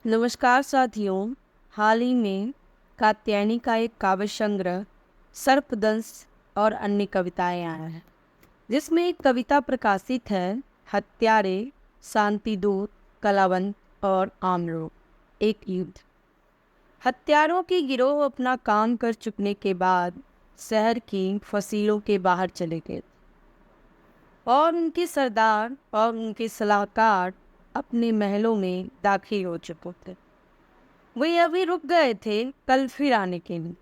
नमस्कार साथियों। हाल ही में कात्यायनी का एक काव्य संग्रह सर्पदंश और अन्य कविताएं आया है, जिसमें एक कविता प्रकाशित है, हत्यारे, शांतिदूत, कलावंत और आम लोग, एक युद्ध। हत्यारों की गिरोह अपना काम कर चुकने के बाद शहर की फसीलों के बाहर चले गए और उनके सरदार और उनके सलाहकार अपने महलों में दाखिल हो चुके थे। वे अभी रुक गए थे कल फिर आने के लिए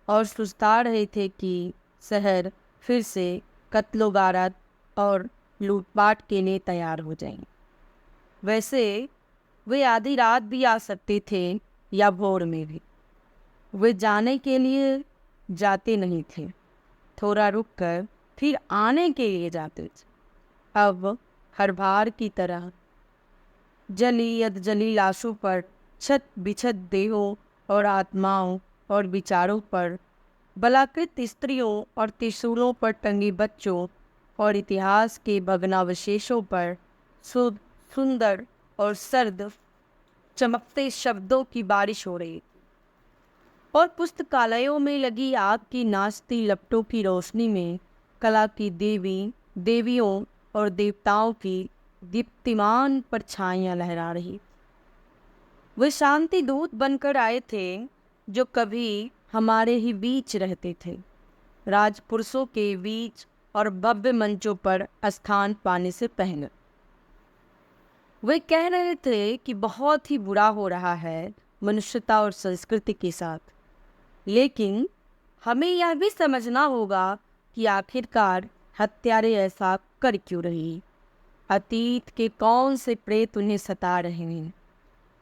और सुस्ता रहे थे कि शहर फिर से कत्लो गारत और लूटपाट के लिए तैयार हो जाएंगे। वैसे वे आधी रात भी आ सकते थे या भोर में भी। वे जाने के लिए जाते नहीं थे, थोड़ा रुक कर फिर आने के लिए जाते थे। अब हर बार की तरह जली अधजली लाशों पर, छत बिछत देहों और आत्माओं और विचारों पर, बलात्कृत स्त्रियों और त्रिशूलों पर टंगे बच्चों और इतिहास के भग्नावशेषों पर शुद्ध, सुंदर और सर्द चमकते शब्दों की बारिश हो रही और पुस्तकालयों में लगी आग की नाचती लपटों की रोशनी में कला की देवियों और देवताओं की दीप्तिमान परछाइयां लहरा रही। वे शांति दूत बनकर आए थे जो कभी हमारे ही बीच रहते थे, राजपुरुषों के बीच और भव्य मंचों पर स्थान पाने से पहले। वे कह रहे थे कि बहुत ही बुरा हो रहा है मनुष्यता और संस्कृति के साथ, लेकिन हमें यह भी समझना होगा कि आखिरकार हत्यारे ऐसा कर क्यों रही। अतीत के कौन से प्रेत उन्हें सता रहे हैं।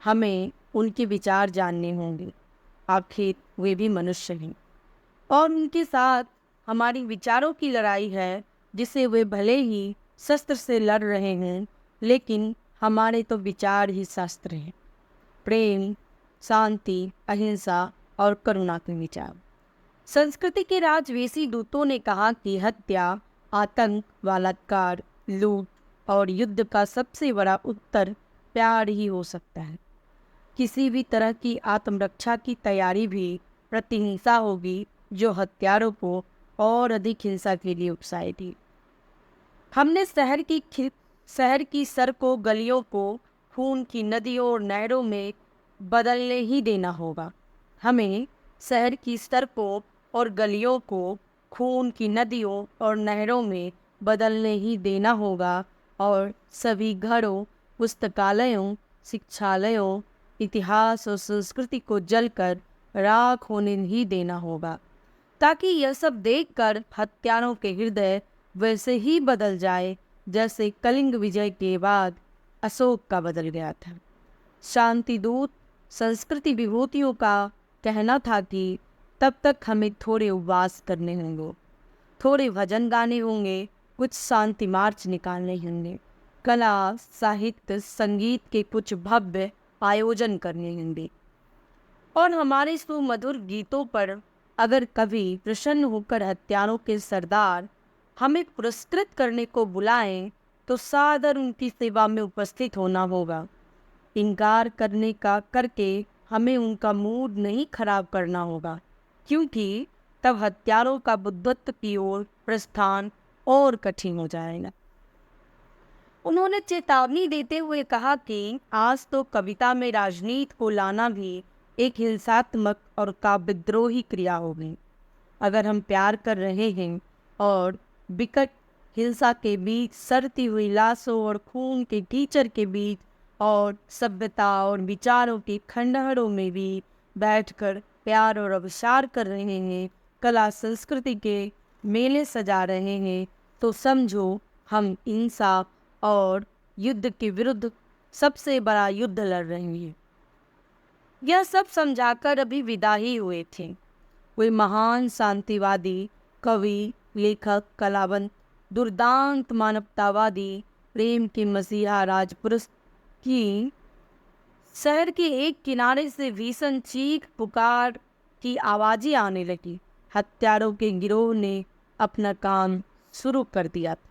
हमें उनके विचार जानने होंगे, आखिर वे भी मनुष्य हैं और उनके साथ हमारी विचारों की लड़ाई है, जिसे वे भले ही शस्त्र से लड़ रहे हैं, लेकिन हमारे तो विचार ही शस्त्र हैं। प्रेम, शांति, अहिंसा और करुणा के विचार। संस्कृति के राजवेशी दूतों ने कहा कि हत्या, आतंक, बलात्कार, लूट और युद्ध का सबसे बड़ा उत्तर प्यार ही हो सकता है। किसी भी तरह की आत्मरक्षा की तैयारी भी प्रतिहिंसा होगी, जो हत्यारों को और अधिक हिंसा के लिए उकसाएगी। हमने शहर की सड़कों, गलियों को खून की नदियों और नहरों में बदलने ही देना होगा। हमें शहर की सड़कों और गलियों को खून की नदियों और नहरों में बदलने ही देना होगा और सभी घरों, पुस्तकालयों, शिक्षालयों, इतिहास और संस्कृति को जलकर राख होने ही देना होगा, ताकि यह सब देखकर हत्यारों के हृदय वैसे ही बदल जाए जैसे कलिंग विजय के बाद अशोक का बदल गया था। शांतिदूत संस्कृति विभूतियों का कहना था कि तब तक हमें थोड़े उपवास करने होंगे, थोड़े भजन गाने होंगे, कुछ शांति मार्च निकालने होंगे, कला, साहित्य, संगीत के कुछ भव्य आयोजन करने होंगे और हमारे सुमधुर गीतों पर अगर कभी प्रसन्न होकर हत्यारों के सरदार हमें पुरस्कृत करने को बुलाएं, तो सादर उनकी सेवा में उपस्थित होना होगा। इनकार करके हमें उनका मूड नहीं खराब करना होगा, क्योंकि तब हत्यारों का बुद्धत्व की ओर प्रस्थान और कठिन हो जाएगा। उन्होंने चेतावनी देते हुए कहा कि आज तो कविता में राजनीति को लाना भी एक हिंसात्मक और काव्यद्रोही क्रिया होगी। अगर हम प्यार कर रहे हैं और विकट हिंसा के बीच, सड़ती हुई लाशों और खून के कीचड़ के बीच और सभ्यता और विचारों के खंडहरों में भी बैठकर प्यार और अभिसार कर रहे हैं, कला संस्कृति के मेले सजा रहे हैं, तो समझो हम इंसाफ और युद्ध के विरुद्ध सबसे बड़ा युद्ध लड़ रहे हैं। यह सब समझाकर अभी विदा ही हुए थे। वे महान शांतिवादी, कवि, लेखक, कलावंत, दुर्दांत मानवतावादी, प्रेम के मसीहा राजपुरुष की शहर के एक किनारे से भीषण चीख पुकार की आवाजें आने लगी। हत्यारों के गिरोह ने अपना काम शुरू कर दिया था।